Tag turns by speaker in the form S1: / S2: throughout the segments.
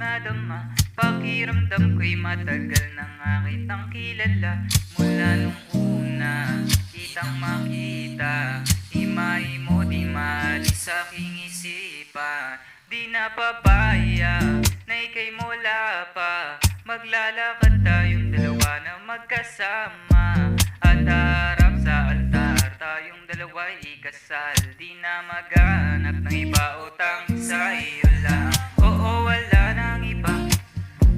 S1: madama. Pakiramdam ko'y matagal na nga kitang kilala. Mula nung una kitang makita, imahe mo di maalis sa aking isipan. Di napapaya na ika'y mula pa, maglalakad tayong dalawa na magkasama. At harap sa altar tayong dalawa'y ikasal. Di na maghanap ng iba o tanging sa iyo lang. Oo, wala nang iba,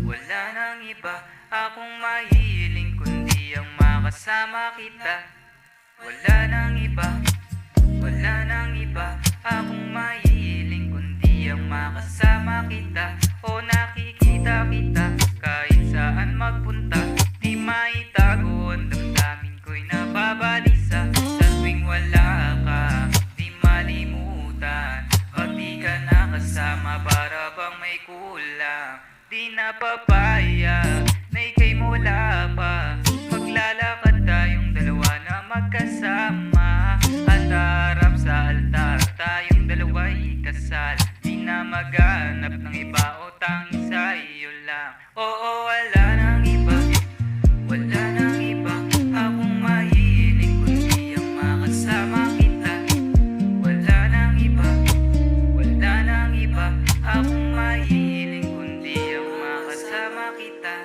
S1: wala nang iba akong mahiling kundi ang makasama kita. Wala nang iba, wala nang iba akong mahiling kundi ang makasama kita. O nakikita kita kahit saan magpunta, di maitago ang damdamin ko'y nababalisa. Sa tuwing wala ka, di malimutan, pag di ka nakasama para bang may kulang. Di napapaya na ika'y mula pa, maglalakad tayong dalawa na magkasama. At harap sa altar tayong dalawa'y ikasal. Di na maghanap ng iba o tanging sa iyo lang. Oo, wala nang iba, wala nang iba akong mahiling kundi ang makasama kita. Wala nang iba, wala nang iba akong mahiling kundi ang makasama kita.